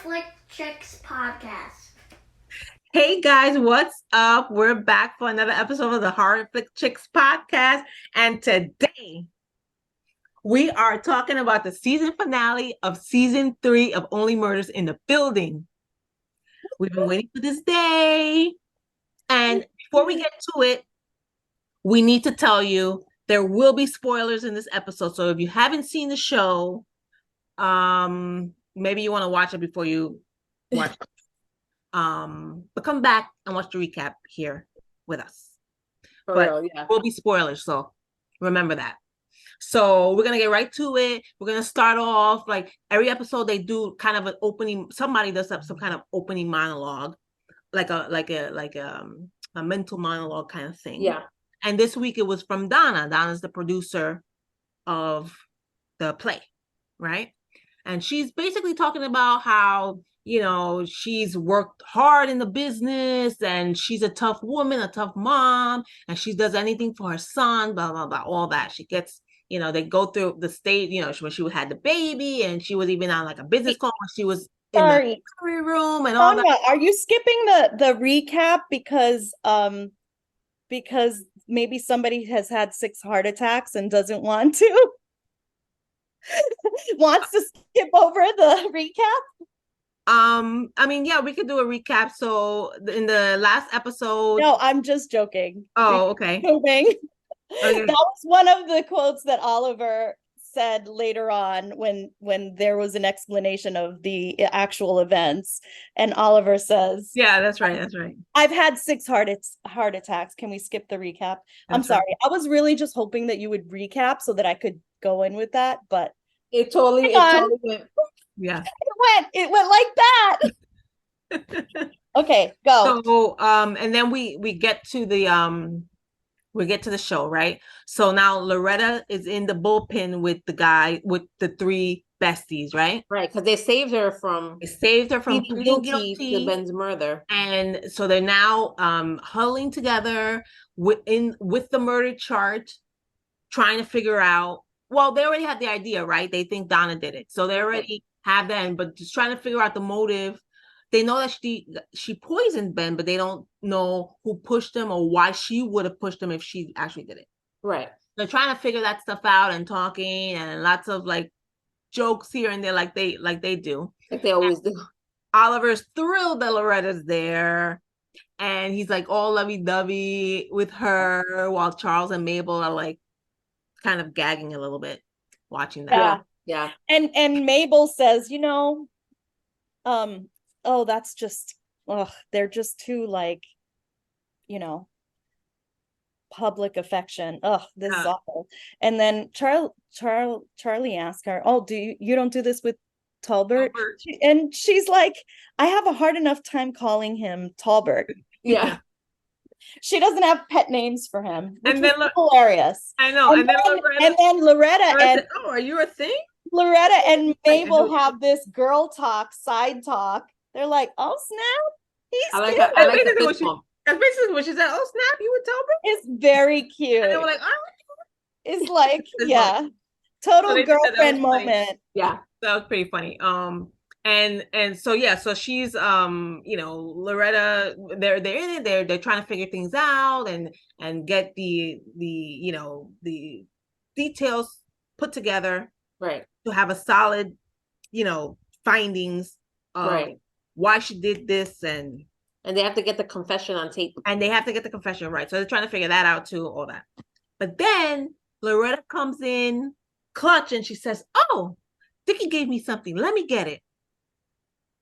Flick Chicks podcast. Hey guys, what's up? We're back for another episode of the Horror Flick Chicks podcast. And today we are talking about the season finale of season 3 of Only Murders in the Building. We've been waiting for this day. And before we get to it, we need to tell you there will be spoilers in this episode. So if you haven't seen the show, maybe you want to watch it before you watch it. But come back and watch the recap here with us. But real, yeah. will be spoilers, so remember that. So we're gonna get right to it. We're gonna start off like every episode they do kind of an opening. Somebody does up some kind of opening monologue, like a mental monologue kind of thing. Yeah. And this week it was from Donna. Donna's the producer of the play, right? And she's basically talking about how, she's worked hard in the business and she's a tough woman, a tough mom, and she does anything for her son, blah, blah, blah, all that. She gets, they go through the stage, when she had the baby, and she was even on like a business call when she was in the room and all that. Are you skipping the recap because maybe somebody has had 6 heart attacks and doesn't want to wants to skip over the recap? Yeah, we could do a recap. So in the last episode. No, I'm just joking. Oh, okay. Moving. Okay. That was one of the quotes that Oliver said later on when there was an explanation of the actual events, and Oliver says, yeah, that's right, I've had 6 heart attacks. Can we skip the recap? I'm sorry, I was really just hoping that you would recap so that I could go in with that, but it totally went. Yeah, it went like that. Okay, go. So and then we get to the show, right? So now Loretta is in the bullpen with the 3 besties, right? Right, because they saved her from pleading guilty to Ben's murder. And so they're now huddling together with the murder charge, trying to figure out, well, they already had the idea, right? They think Donna did it. So they already have that, but just trying to figure out the motive. They know that she poisoned Ben, but they don't know who pushed him or why she would have pushed him if she actually did it. Right. They're trying to figure that stuff out and talking, and lots of like jokes here and there, like they do. Like they always do. Oliver's thrilled that Loretta's there, and he's like all lovey-dovey with her, while Charles and Mabel are like kind of gagging a little bit watching that. Yeah. And Mabel says, oh, that's just, they're just too like, public affection. This is awful. And then Charlie asked her, oh, you don't do this with Talbert? And she's like, I have a hard enough time calling him Talbert. Yeah. She doesn't have pet names for him, which and then is hilarious. I know. And then Loretta and oh, are you a thing? Loretta and Mabel have this girl talk, side talk. They're like, oh snap, he's cute. That's basically what she said. Oh snap, you would tell me? It's very cute. And they were like, oh. It's like, yeah, total girlfriend moment. Yeah, that was pretty funny. And so yeah, so she's Loretta, they're in it, they're trying to figure things out and get the details put together, right, to have a solid findings of why she did this, and they have to get the confession on tape, right, so they're trying to figure that out too, all that. But then Loretta comes in clutch and she says, oh, Dickie gave me something, let me get it.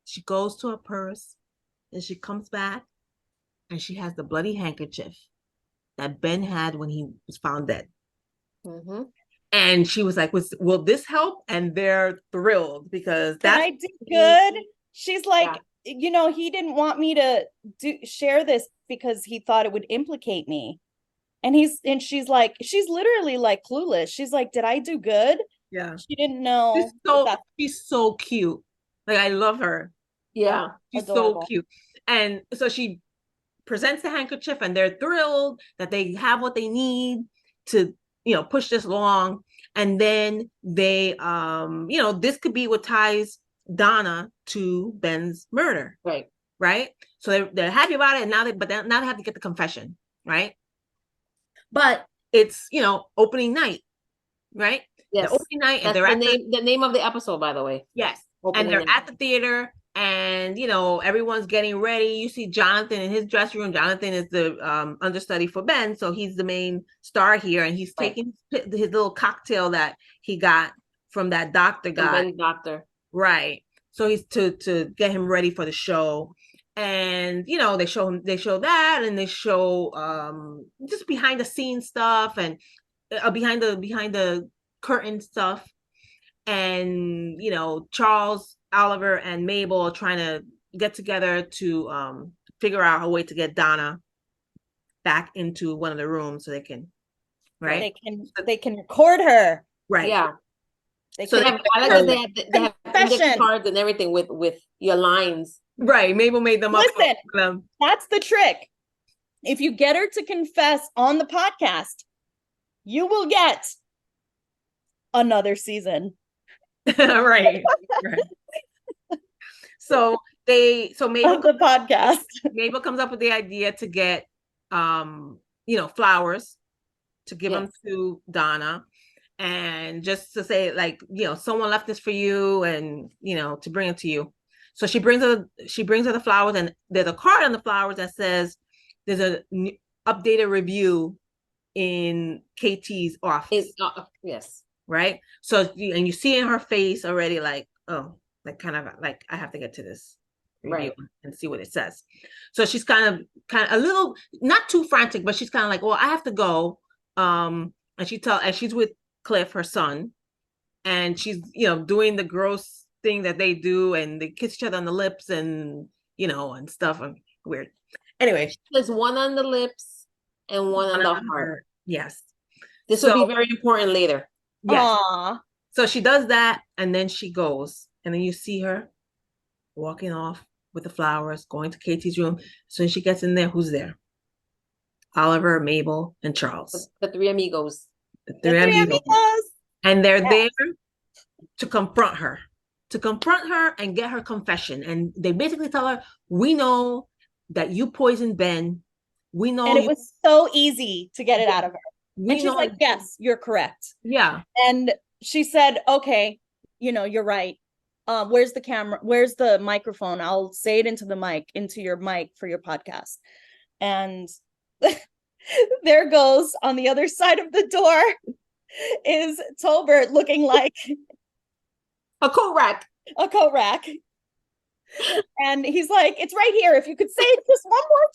She goes to her purse and she comes back and she has the bloody handkerchief that Ben had when he was found dead. Mm-hmm. And she was like, will this help? And they're thrilled because that I did good. She's like, he didn't want me to share this because he thought it would implicate me. And she's literally like clueless. She's like, did I do good? Yeah. She didn't know. She's so cute. Like, I love her. Yeah. She's adorable. So cute. And so she presents the handkerchief and they're thrilled that they have what they need to, push this along. And then they, this could be what ties Donna to Ben's murder. Right. Right. So they're happy about it. And now now they have to get the confession. Right. But it's, opening night. Right. Yes. The opening night. And That's they're the name of the episode, by the way. Yes. Opening and they're night. at the theater, and everyone's getting ready. You see Jonathan in his dressing room. Jonathan is the understudy for Ben, so he's the main star here, and he's taking his little cocktail that he got from that doctor guy. Ben's doctor. Right. So he's to get him ready for the show. And they show that, and they show just behind the scenes stuff, and behind the curtain stuff. And Charles, Oliver, and Mabel are trying to get together to figure out a way to get Donna back into one of the rooms so they can, right? They can record her. Right. Yeah. They So can I like that they have index cards and everything with your lines. Right. Mabel made them up. Listen, that's the trick. If you get her to confess on the podcast, you will get another season. Right. So Mabel of the podcast. Mabel comes up with the idea to get flowers to give them to Donna, and just to say, like, someone left this for you, and to bring it to you. So she brings her the flowers, and there's a card on the flowers that says there's a updated review in KT's office. Yes. Right. So, and you see in her face already, like, oh, like kind of like, I have to get to this review and see what it says. So she's kind of a little, not too frantic, but she's kind of like, well, I have to go. And she's with Cliff, her son, and she's, doing the gross thing that they do, and they kiss each other on the lips, and, and stuff, and weird. Anyway. There's one on the lips and one on the heart. Yes. This will be very important later. Yes. Aww. So she does that, and then she goes, and then you see her walking off with the flowers, going to KT's room. So she gets in there. Who's there? Oliver, Mabel, and Charles. The three amigos. The three amigos. And they're there to confront her and get her confession. And they basically tell her, we know that you poisoned Ben. We know. And it was so easy to get it out of her. And she's like, yes, you're correct. Yeah. And she said, okay, you're right. Where's the camera? Where's the microphone? I'll say it into your mic for your podcast. And there goes, on the other side of the door is Tolbert, looking like a coat rack. And he's like, it's right here. If you could say it just one more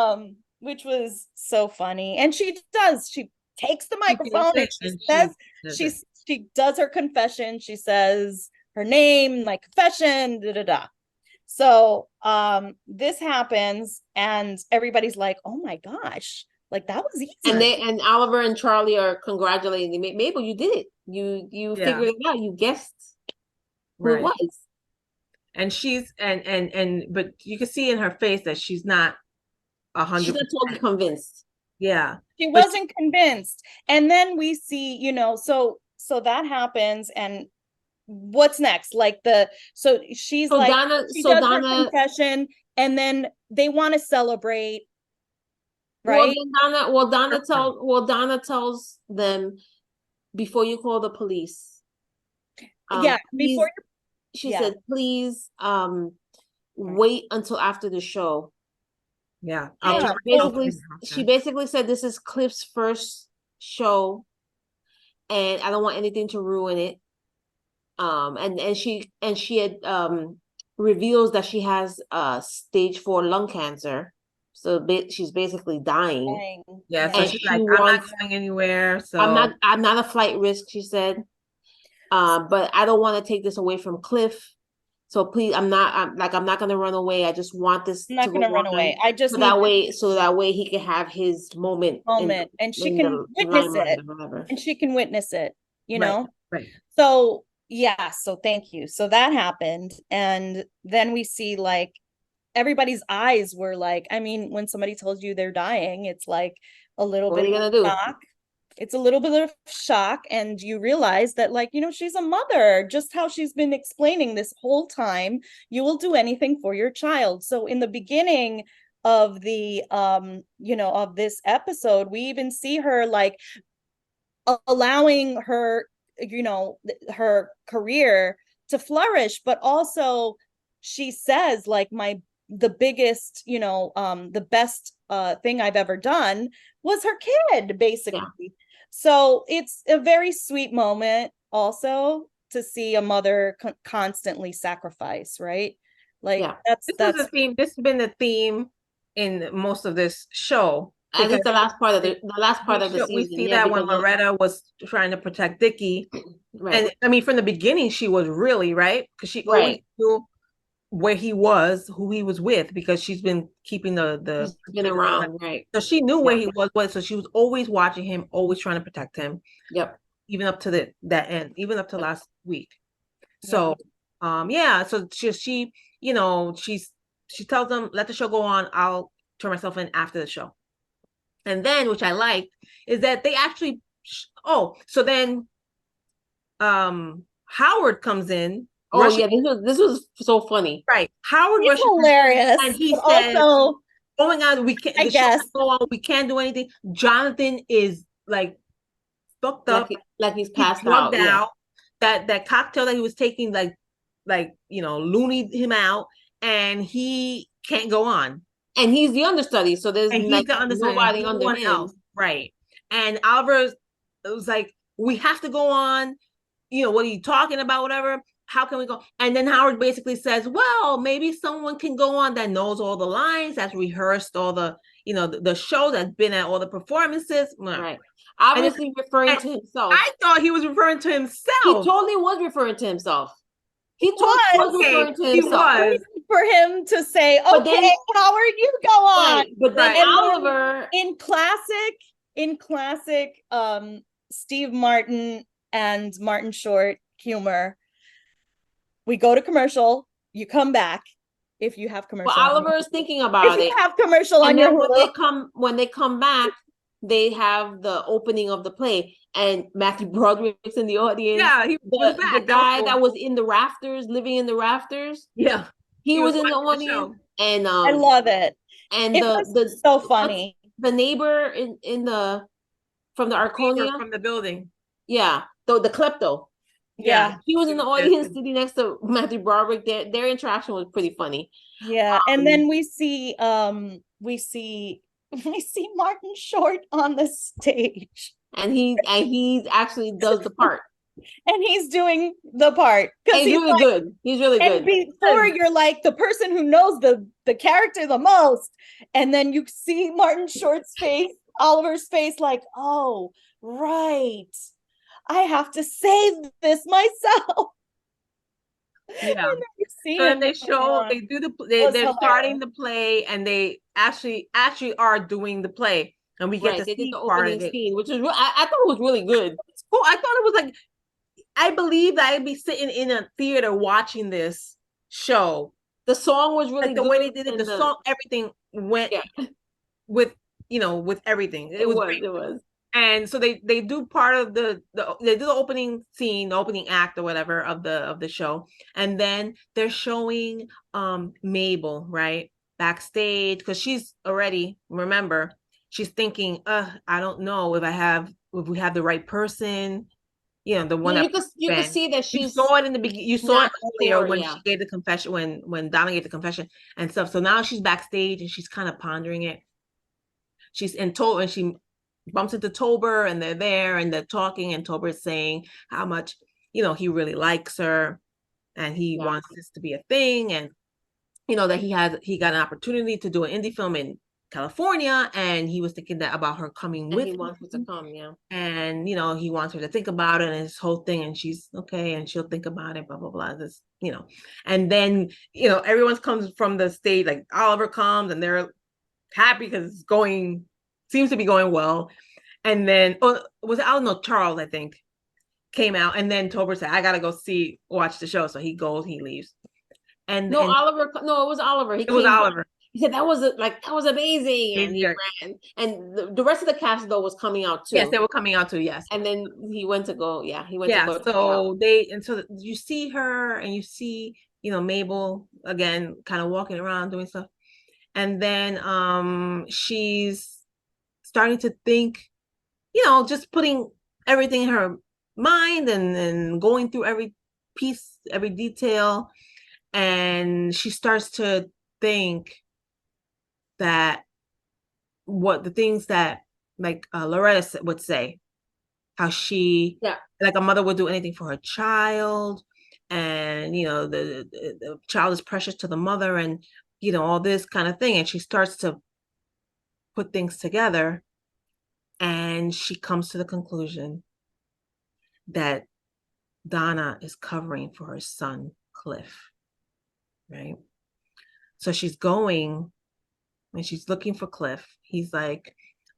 time. Which was so funny. And she takes the microphone and she says, she does her confession. She says her name, my confession, So this happens, and everybody's like, oh my gosh, like that was easy. And Oliver and Charlie are congratulating me. Mabel, you did it. You figured it out. You guessed who it was. And she's but you can see in her face that she's not 100%. She's not totally convinced. Yeah. She wasn't convinced. And then we see, so that happens, and what's next? Like she's like, Donna, she does her confession, and then they want to celebrate, right? Donna tells them, before you call the police. She said, please wait until after the show. Yeah. She basically said this is Cliff's first show, and I don't want anything to ruin it. And she had reveals that she has stage 4 lung cancer, so she's basically dying. Yeah, so she's like, I'm not going anywhere. So I'm not a flight risk, she said. But I don't want to take this away from Cliff. So please, I'm not going to run away. I just want this. I'm not going to run away. I just so that way he can have his moment, and she can witness it. And she can witness it. Know. Right. So yeah. So thank you. So that happened, and then we see like everybody's eyes were like. I mean, when somebody tells you they're dying, it's like a little bit of shock it's a little bit of shock, and you realize that, like, she's a mother, just how she's been explaining this whole time. You will do anything for your child. So in the beginning of the of this episode, we even see her like allowing her her career to flourish, but also she says, like, the biggest the best thing I've ever done was her kid, basically. Yeah. So it's a very sweet moment also to see a mother constantly sacrifice, right? Like, yeah. That's the theme. This has been the theme in most of this show. At least the last part of the season. We see that when Loretta was trying to protect Dickie, right. And I mean, from the beginning, she was really right, because she always knew where he was, who he was with, because she's been keeping the been around, right? So she knew where he was. So she was always watching him, always trying to protect him. Yep. Even up to that end, even up to last week. So, so she she tells them, let the show go on. I'll turn myself in after the show. And then, which I liked, is that they actually, so then Howard comes in. Oh, yeah, this was so funny. Right. Howard was hilarious. And he says, also, oh my God, we can't, I guess. Go on, we can't do anything. Jonathan is like fucked up. Like he's passed out. Yeah. That cocktail that he was taking, loonied him out, and he can't go on. And he's the understudy, so there's nobody under him. Else. Right. And Oliver was like, we have to go on. What are you talking about? Whatever. How can we go? And then Howard basically says, well, maybe someone can go on that knows all the lines, that's rehearsed all the, the show, that's been at all the performances. Right. Obviously referring to himself. I thought he was referring to himself. He totally was referring to himself. He was referring to himself. For him to say, okay, Howard, you go on. Right. But then Oliver, in classic Steve Martin and Martin Short humor, we go to commercial, you come back if you have commercial. Well, Oliver is thinking about it. If you have commercial on your when they come back, they have the opening of the play, and Matthew Broderick's in the audience. Yeah, he was back. The guy that was in the rafters, living in the rafters. Yeah, he was in the audience, and I love it. And it was so funny. The neighbor from the Arconia, from the building. Yeah, the klepto. Yeah, he was in the audience sitting next to Matthew Broderick. Their interaction was pretty funny. Yeah, and then we see Martin Short on the stage, and he actually does the part, and he's doing the part because he's really good. He's really good. Before you're like the person who knows the character the most, and then you see Martin Short's face, Oliver's face, like, oh right, I have to save this myself. Yeah. And they show, they're starting the play, and they actually are doing the play, and we get to see the opening scene, which is I thought it was really good. It's cool. I thought it was like, I believe that I'd be sitting in a theater watching this show. The song was really good. The way they did it, the song, everything went with everything. It was great. It was. And so they do part of they do the opening scene, the opening act or whatever of the show, and then they're showing Mabel, right, backstage, because she's already, remember, she's thinking, I don't know if we have the right person, the one that you can see that you saw it in the beginning, you saw it earlier when she gave the confession, when Donna gave the confession and stuff. So now she's backstage and she's kind of pondering it. She's in told, and she bumps into Tober, and they're there and they're talking, and Tober is saying how much he really likes her, and he wants this to be a thing, and that he got an opportunity to do an indie film in California, and he was thinking that about her coming with him. He wants her to come, and he wants her to think about it and his whole thing, and she's okay, and she'll think about it, blah blah blah, this and then everyone comes from the stage, like Oliver comes, and they're happy because it's seems to be going well. And then Charles, I think, came out, and then Tober said, I gotta go watch the show. So he goes, he leaves. And Oliver. No, it was Oliver. It was Oliver. He said that was amazing, and he ran. And the rest of the cast though was coming out too. Yes, they were coming out too. Yes, and then he went to go. Yeah, he went. Yeah, to go so you see her, and you see Mabel again, kind of walking around doing stuff, and then she's starting to think, just putting everything in her mind and going through every piece, every detail, and she starts to think that what the things that like Loretta would say, how she like a mother would do anything for her child, and the child is precious to the mother, and all this kind of thing, and she starts to put things together, and she comes to the conclusion that Donna is covering for her son Cliff, right? So she's going and she's looking for Cliff. He's like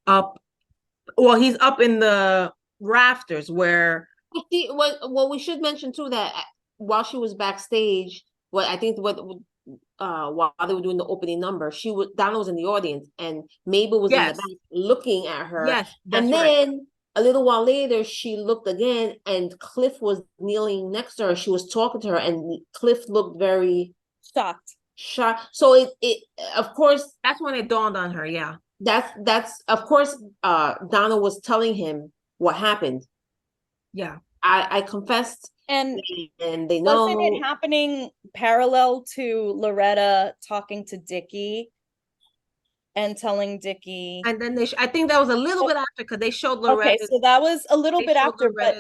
he's up in the rafters where we should mention too that while she was backstage, while they were doing the opening number, Donna was in the audience and Mabel was in the back looking at her. Yes, and then a little while later she looked again and Cliff was kneeling next to her. She was talking to her and Cliff looked very shocked. So it of course that's when it dawned on her. Yeah, that's of course Donna was telling him what happened. Yeah, I confessed, and they know. Wasn't it happening parallel to Loretta talking to Dickie and telling Dickie? And then I think that was a little bit after, because they showed Loretta. Okay, so that was a little bit after, but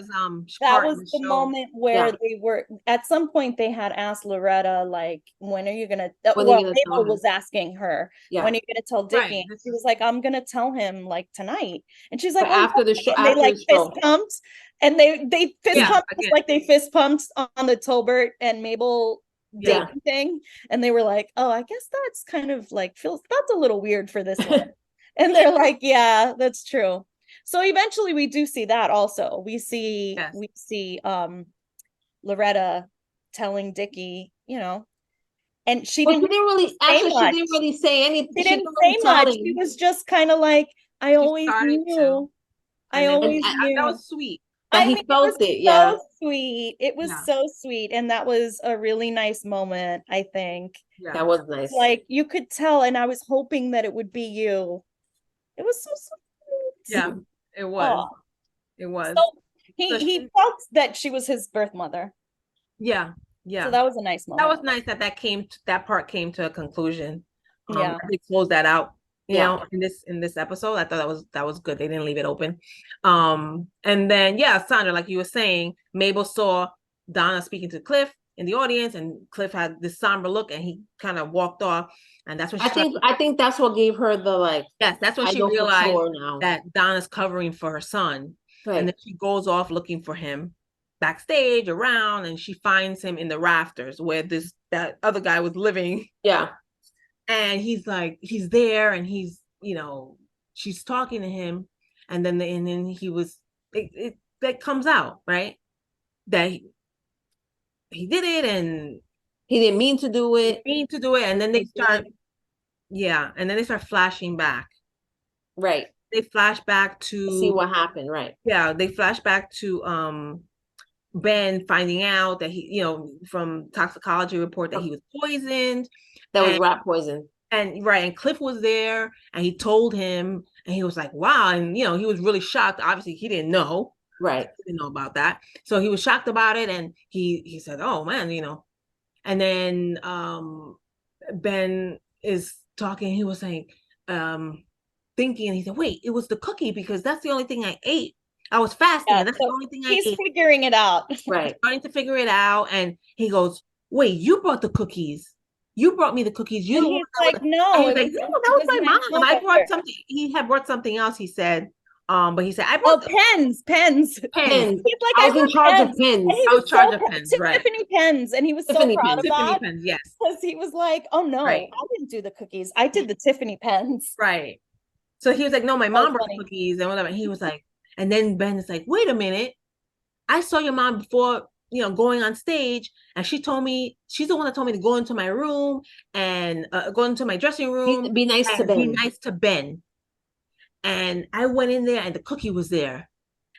that was the moment where they were, at some point they had asked Loretta, like, when are you gonna, Mabel was asking her, when are you gonna tell Dickie? And she was like, I'm gonna tell him like tonight. And she's like, after the show, and they like fist pumped, and they fist pumped like they fist pumped on the Tolbert and Mabel dating thing, and they were like, oh, I guess that's kind of like that's a little weird for this one. And they're like, yeah, that's true. So eventually we do see that also. We see Loretta telling Dickie, and she didn't really say anything. She didn't say much. She was just kind of like, I always knew. That was sweet. He felt it. So sweet. It was so sweet. And that was a really nice moment, I think. Yeah. That was nice. Like, you could tell, and I was hoping that it would be you. It was so sweet. Yeah, it was. Oh. It was. So he felt that she was his birth mother. Yeah. Yeah. So that was a nice moment. That was nice that part came to a conclusion. Yeah. They closed that out. You know, in this episode, I thought that was good. They didn't leave it open. And then Sandra, like you were saying, Mabel saw Donna speaking to Cliff in the audience, and Cliff had this somber look, and he kind of walked off. And that's when I think that's what gave her the like. Yes, that's when she realized that Donna's covering for her son, and then she goes off looking for him backstage around, and she finds him in the rafters where that other guy was living. Yeah. And he's like, he's there, and he's, she's talking to him, and then he was, that comes out, right? That he did it, and he didn't mean to do it. And then they start, and then they start flashing back. Right. They flash back to see what happened, right? Yeah, they flash back to Ben finding out that he, from toxicology report that he was poisoned. That was rat poison. And Cliff was there, and he told him, and he was like, wow. And, he was really shocked. Obviously, he didn't know. Right. He didn't know about that. So he was shocked about it. And he said, oh, man, And then Ben is talking. He was like, thinking, and he said, wait, it was the cookie, because that's the only thing I ate. I was fasting, and that's the only thing I ate. He's figuring it out. Right. Trying to figure it out. And he goes, wait, you brought the cookies. You brought me the cookies. He's like, no. He's like, no, that was my mom. I brought something. He had brought something else, he said. But he said, I brought pens. He's like, I was in charge of pens. I was in charge of pens, right? Tiffany pens. And he was so proud of that. Tiffany pens, yes. Because he was like, oh no, I didn't do the cookies. I did the Tiffany pens. Right. So he was like, no, my mom brought cookies and whatever. And he was like, and then Ben is like, wait a minute. I saw your mom before going on stage, and she's the one that told me to go into my room and go into my dressing room, be nice to and be Ben. nice to Ben. And I went in there, and the cookie was there,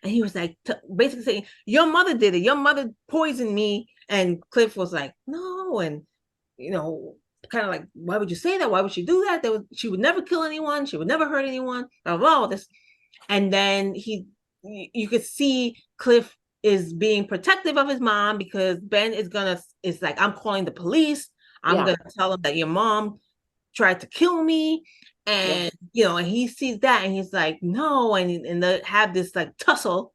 and he was like, basically saying, "Your mother did it. Your mother poisoned me." And Cliff was like, "No," and kind of like, "Why would you say that? Why would she do that? She would never kill anyone. She would never hurt anyone." Oh, this, and then you could see Cliff is being protective of his mom, because Ben is like, "I'm calling the police. I'm gonna tell them that your mom tried to kill me." And and he sees that, and he's like, "No," and they have this like tussle.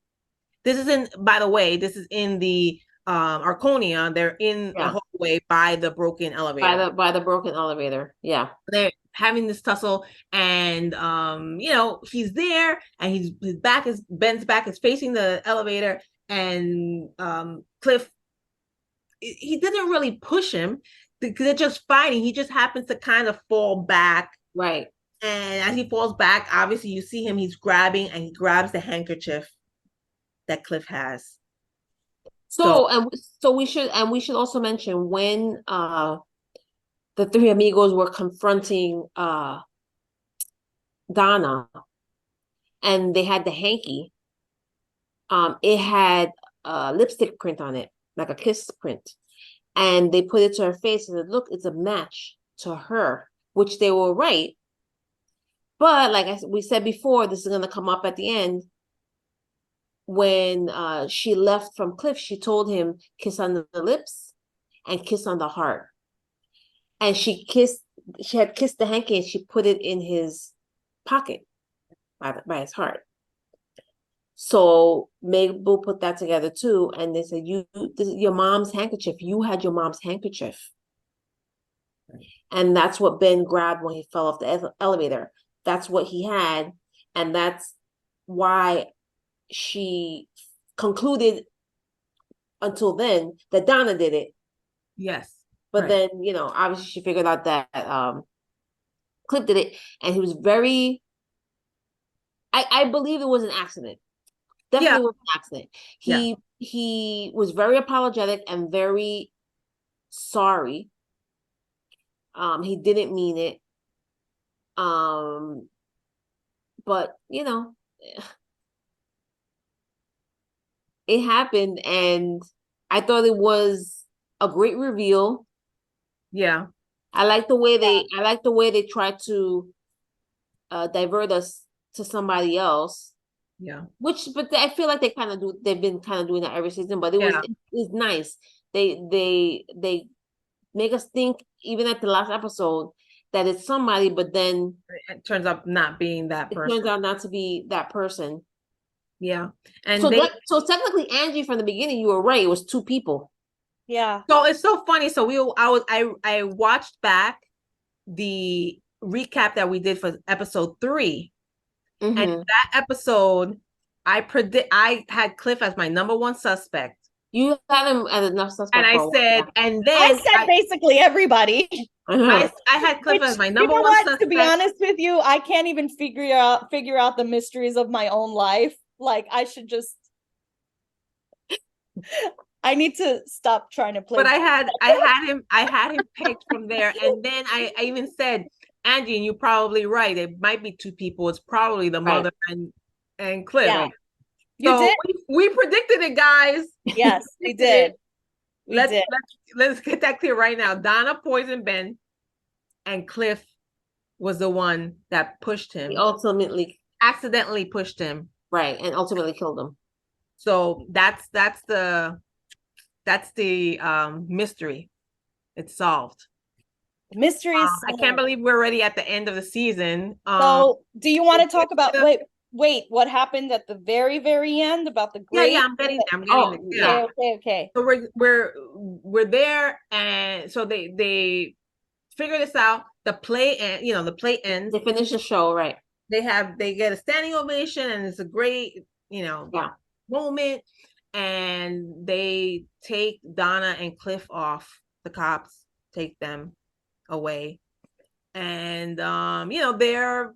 This is in, by the way, this is in the Arconia. They're in the hallway by the broken elevator. By the broken elevator. Yeah. They're having this tussle, and he's there, and Ben's back is facing the elevator, and Cliff, he didn't really push him because they're just fighting. He just happens to kind of fall back. Right. And as he falls back, obviously you see him, he grabs the handkerchief that Cliff has. So we should also mention when the three amigos were confronting Donna, and they had the hanky. It had a lipstick print on it, like a kiss print, and they put it to her face and said, "Look, it's a match to her," which they were right. But like we said before, this is going to come up at the end. When she left from Cliff, she told him, "Kiss on the lips and kiss on the heart." And she had kissed the hanky, and she put it in his pocket by his heart. So Mabel put that together too, and they said, "This is your mom's handkerchief. You had your mom's handkerchief." And that's what Ben grabbed when he fell off the elevator. That's what he had, and that's why she concluded until then that Donna did it. Yes. But then, obviously she figured out that Cliff did it, and he was very, I believe it was an accident. Definitely was an accident. He was very apologetic and very sorry. He didn't mean it. But it happened, and I thought it was a great reveal. Yeah. I like the way they tried to divert us to somebody else. Yeah. But I feel like they've been kind of doing that every season, but it was nice. They make us think, even at the last episode, that it's somebody, but then it turns out not being that person. It turns out not to be that person. Yeah. And so technically, Angie, from the beginning, you were right. It was two people. Yeah. So it's so funny. So I watched back the recap that we did for episode 3. Mm-hmm. And that episode, I had Cliff as my number 1 suspect. You had him as enough suspect. And I said, and then I said basically everybody. I had Cliff as my number 1 suspect. To be honest with you, I can't even figure out the mysteries of my own life. Like, I should just I need to stop trying to play. But I had him picked from there. And then I even said, Angie, and you're probably right. It might be 2 people. It's probably the mother and Cliff. Yeah. So did? We predicted it, guys. Yes, we did. Let's get that clear right now. Donna poisoned Ben, and Cliff was the one that pushed him. He ultimately accidentally pushed him. Right, and ultimately killed him. So that's the mystery. It's solved. Mysteries. I can't believe we're already at the end of the season. So do you want to talk about wait, what happened at the very, very end about the great? Yeah, I'm getting there. Okay. So we're there, and so they figure this out. The play ends. They finish the show, right? They get a standing ovation, and it's a great, moment. And they take Donna and Cliff off. The cops take them away, and they're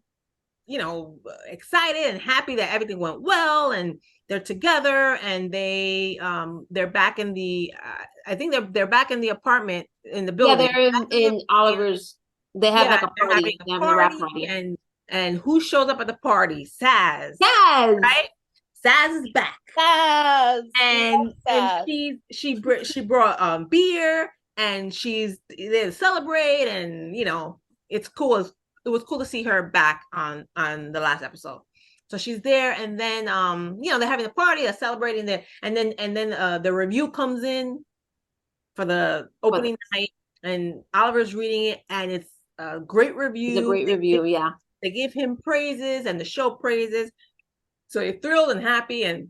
excited and happy that everything went well, and they're together, and they're back in the I think they're back in the apartment in the building. Yeah, they're in Oliver's. They have like a they're party. They're having a wrap party. And who shows up at the party? Saz. Saz, right? Saz is back. Saz. And Saz. she brought beer, and she's there to celebrate, and it's cool. It was cool to see her back on the last episode. So she's there, and then they're having a party, they're celebrating there, and then the review comes in for the opening night, and Oliver's reading it, and it's a great review. It's a great review, yeah. They give him praises, and the show praises. So you're thrilled and happy, and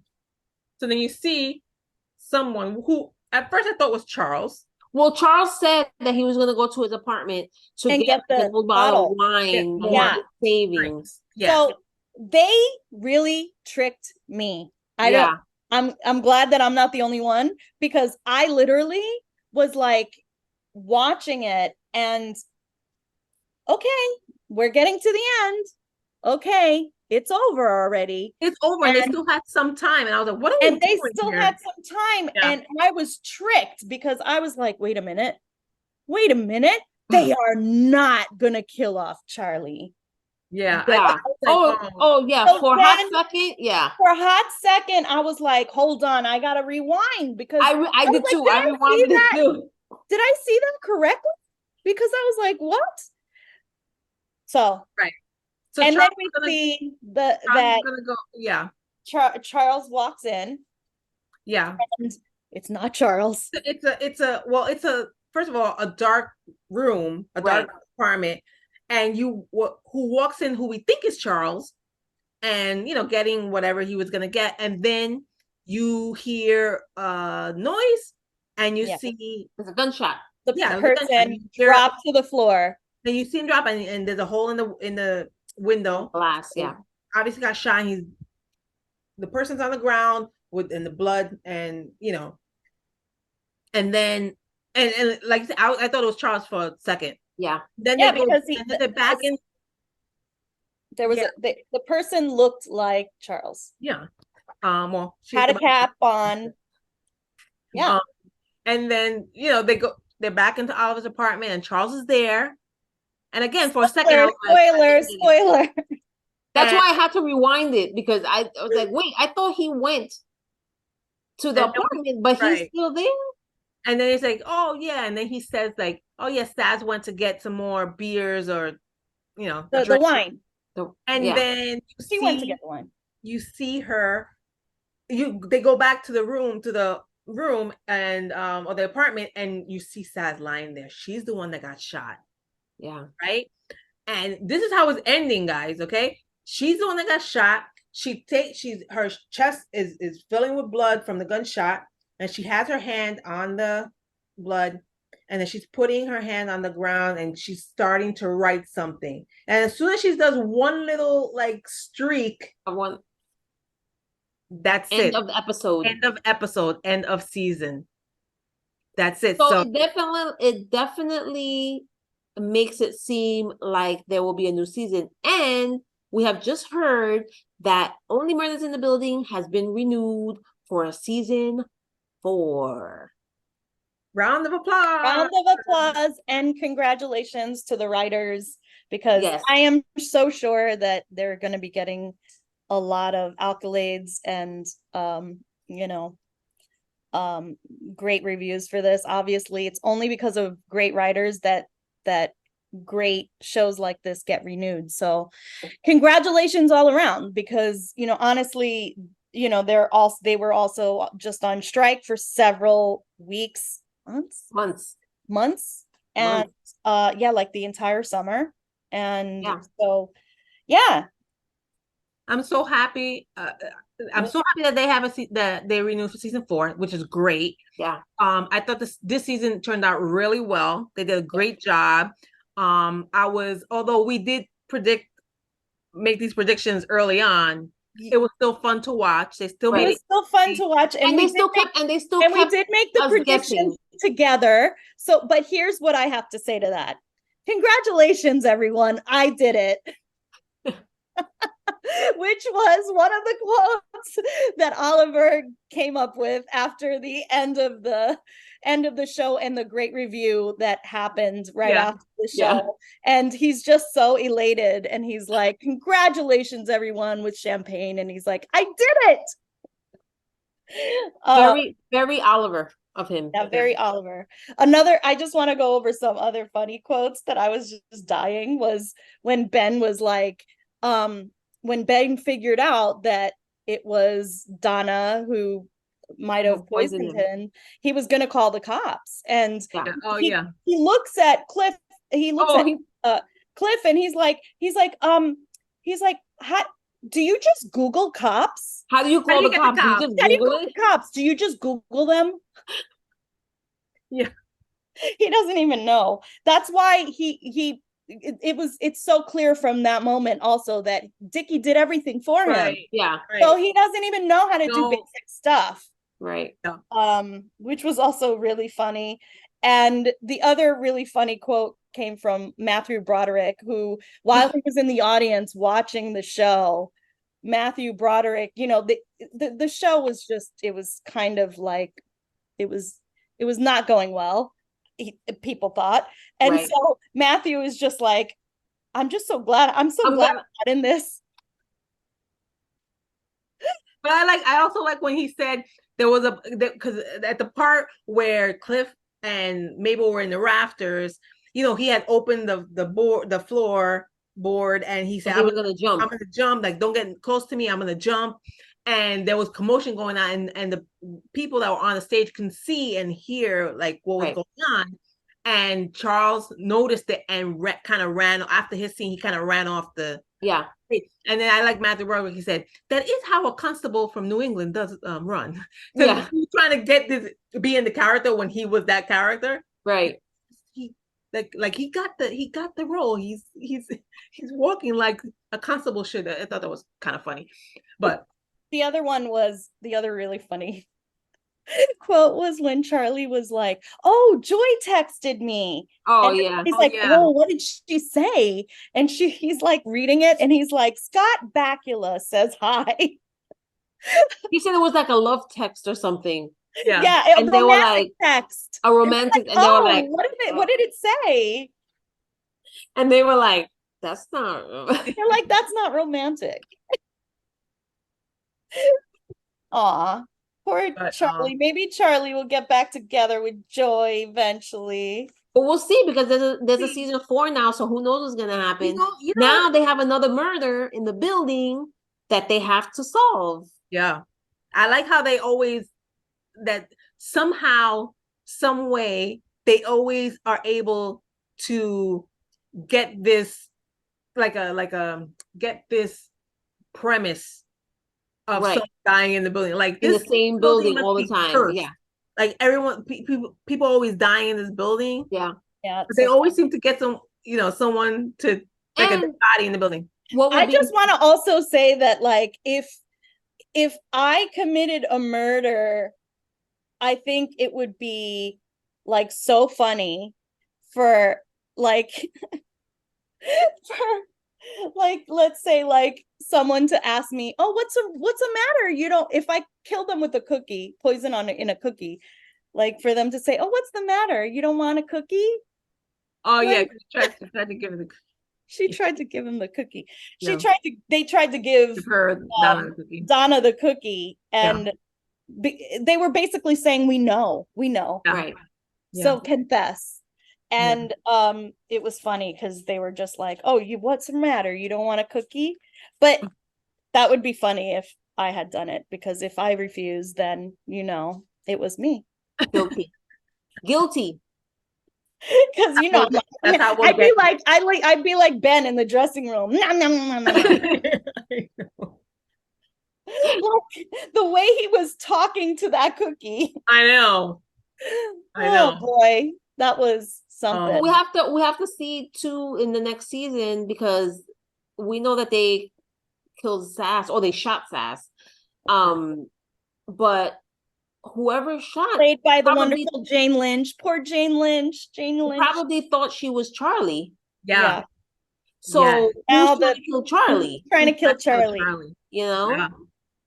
so then you see someone who at first I thought was Charles. Well, Charles said that he was going to go to his apartment to get the old bottle of wine, savings. Yeah. So they really tricked me. I'm glad that I'm not the only one, because I literally was like watching it and okay, we're getting to the end. Okay, it's over already. It's over, and they still had some time. And I was like, what are we doing And they still here? had some time. Yeah. And I was tricked because I was like, wait a minute. They are not gonna kill off Charlie. Yeah. Yeah. Yeah. For a hot second. Yeah. For a hot second, I was like, hold on, I gotta rewind, because I did too. I rewinded it too. Did I see that correctly? Because I was like, what? So right. So and Charles then we see Charles walks in. Yeah. And it's not Charles. It's a first of all, a dark room, dark apartment, and who walks in, who we think is Charles, and getting whatever he was gonna get, and then you hear noise, and you see there's a gunshot. The person drop to the floor. And you see him drop, and there's a hole in the window. Glass, yeah. Obviously got shot. The person's on the ground in the blood, and and then and like I said, I thought it was Charles for a second. Yeah. Then because they're back in. There was the person looked like Charles. Yeah. Well, she had a cap on. Yeah. And then they're back into Oliver's apartment, and Charles is there. And again, for a second, spoiler. That's why I had to rewind it, because I was like, wait, I thought he went to the apartment, but he's still there. And then he's like, oh yeah, and then he says like, oh yeah, Saz went to get some more beers, or the wine. Then she went to get the wine. You see her. They go back to the room and or the apartment, and you see Saz lying there. She's the one that got shot. Yeah. Right. And this is how it's ending, guys. Okay. She's the one that got shot. Her chest is filling with blood from the gunshot, and she has her hand on the blood, and then she's putting her hand on the ground, and she's starting to write something. And as soon as she does one little streak, that's it. End of the episode. End of episode. End of season. That's it. So it definitely makes it seem like there will be a new season. And we have just heard that Only Murders in the Building has been renewed for a season 4. Round of applause. And congratulations to the writers, because I am so sure that they're going to be getting a lot of accolades and great reviews for this. Obviously, it's only because of great writers that great shows like this get renewed. So congratulations all around, because honestly, they were also just on strike for several weeks, months, and like the entire summer. And so I'm so happy. I'm so happy that they have that they renewed for season 4, which is great. Yeah. I thought this season turned out really well. They did a great job. Although we did make these predictions early on, it was still fun to watch. They still made it still fun to watch, and we did make the predictions together. So, but here's what I have to say to that: congratulations, everyone! I did it. which was one of the quotes that Oliver came up with after the end of the show and the great review that happened right after the show. And he's just so elated, and he's like, congratulations everyone, with champagne, and he's like, I did it. Very, very Oliver of him. Yeah, very Oliver. I just want to go over some other funny quotes that I was just dying, was when Ben was like, when Ben figured out that it was Donna who might have poisoned him, he was going to call the cops. And he looks at Cliff, Cliff, and he's like, do you just Google cops? How do you call the cops? How do you call the cops? Do you just Google them? Yeah. He doesn't even know. That's why it's so clear from that moment also that Dickie did everything for him. Yeah. So he doesn't even know how to do basic stuff. Right. Which was also really funny. And the other really funny quote came from Matthew Broderick, who, while he was in the audience watching the show, Matthew Broderick, the show was just, it was kind of like, it was not going well, people thought. And so Matthew is just like, I'm glad I'm not in this. But I also like when he said there was because at the part where Cliff and Mabel were in the rafters, he had opened the floor board, and he said, I'm gonna jump. I'm gonna jump, like, don't get close to me, I'm gonna jump. And there was commotion going on, and the people that were on the stage can see and hear like what was going on. And Charles noticed it and kind of ran after his scene. He kind of ran off the And then I like Matthew Broderick. He said that is how a constable from New England does run. He was trying to get be in the character when he was that character. Right. He he got the role. He's walking like a constable should. I thought that was kind of funny, but. The other really funny quote was when Charlie was like, "Oh, Joy texted me." Oh, He's like, "Oh, what did she say?" And he's like reading it, and he's like, "Scott Bakula says hi." He said it was like a love text or something. Yeah, and they were like text. A romantic, like, and they were like, "What did it say?" And they were like, "That's not." They're like, "That's not romantic." Aw, poor Charlie. Maybe Charlie will get back together with Joy eventually. But we'll see, because there's a season 4 now, so who knows what's gonna happen. Now they have another murder in the building that they have to solve. Yeah. I like how they always, that somehow, some way, they always are able to get this get this premise of someone dying in the building, like this, in the same building all the time. Cursed. Yeah, like everyone, people always dying in this building. Yeah. But they always seem to get someone to like a body in the building. I just want to also say that, like, if I committed a murder, I think it would be like so funny for like let's say like someone to ask me, "Oh, what's the matter? If I kill them with a cookie, poison in a cookie, like for them to say, 'Oh, what's the matter? You don't want a cookie?'" Oh, like, yeah, she tried to give him the cookie. She tried to give him the cookie. They tried to give her Donna the cookie, and they were basically saying, we know, right? So confess. And it was funny because they were just like, "Oh, what's the matter? You don't want a cookie?" But that would be funny if I had done it, because if I refused, then it was me. Guilty. Because I'd be like Ben in the dressing room. Nom, nom, nom, nom. Like, the way he was talking to that cookie. I know. Oh boy, that was something. We have to see too in the next season, because we know that they killed Sass, or they shot Sass. But whoever shot, played by the wonderful Jane Lynch. Poor Jane Lynch. Probably thought she was Charlie. Yeah. So Yes. who's Now trying to kill Charlie? trying to kill Who's trying to Charlie. You know, Yeah.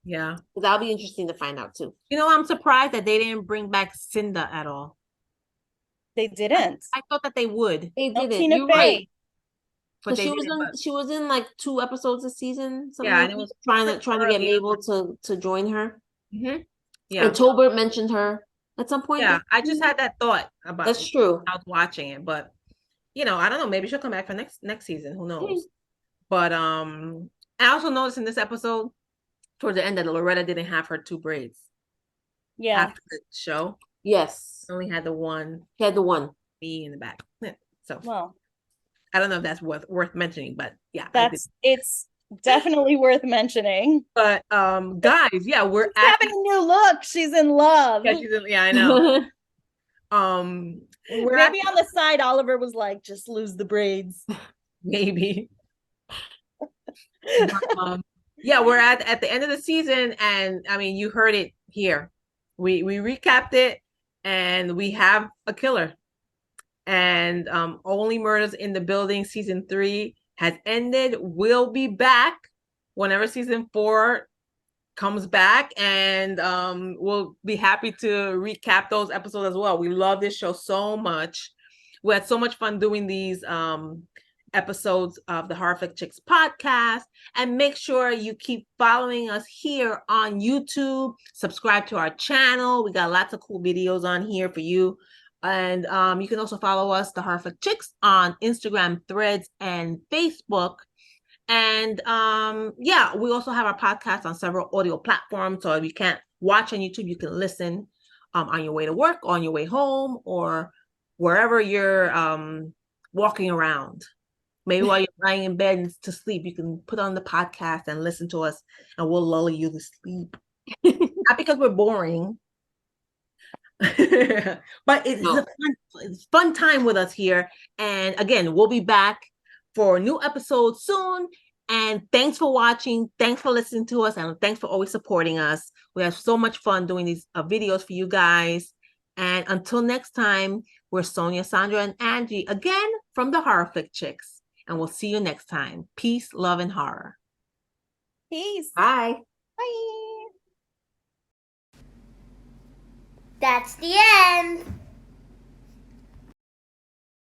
Yeah. that'll be interesting to find out too. You know, I'm surprised that they didn't bring back Cinda at all. They didn't. I thought that they would, They No, didn't. Tina You're Fey. right. but Because they she was didn't. in But she was in like 2 episodes a season, something yeah, like and it that, was trying to get early Mabel to join her. Yeah. And Tolbert mentioned her at some point. Yeah. I just had that thought about That's true. I was watching it, but you know, I don't know. Maybe she'll come back for next season. Who knows? But I also noticed in this episode, towards the end, that Loretta didn't have her 2 braids Yeah. after the show. Yes. Only had the one She had the one. me in the back. Yeah. So Well, I don't know if that's worth mentioning, but yeah, it's definitely worth mentioning. But guys, yeah, we're She's having a new look. She's in love. yeah, I know. We're Maybe on the side, Oliver was like, just lose the braids. maybe. But, yeah, we're at the end of the season, and I mean, you heard it here. We recapped it, and we have a killer. And Only Murders in the Building season 3 has ended. We'll be back whenever season 4 comes back, and we'll be happy to recap those episodes as well. We love this show so much. We had so much fun doing these episodes of the Horrific Chicks podcast. And make sure you keep following us here on YouTube. Subscribe to our channel. We got lots of cool videos on here for you. And you can also follow us, the Horrific Chicks, on Instagram, Threads, and Facebook. And yeah, we also have our podcast on several audio platforms. So if you can't watch on YouTube, you can listen on your way to work, on your way home, or wherever you're walking around. Maybe while you're lying in bed to sleep, you can put on the podcast and listen to us, and we'll lull you to sleep. Not because we're boring, but it's a fun time with us here. And again, we'll be back for a new episode soon. And thanks for watching. Thanks for listening to us. And thanks for always supporting us. We have so much fun doing these videos for you guys. And until next time, we're Sonia, Sandra, and Angie again from the Horrific Chicks. And we'll see you next time. Peace, love, and horror. Peace. Bye. Bye. That's the end.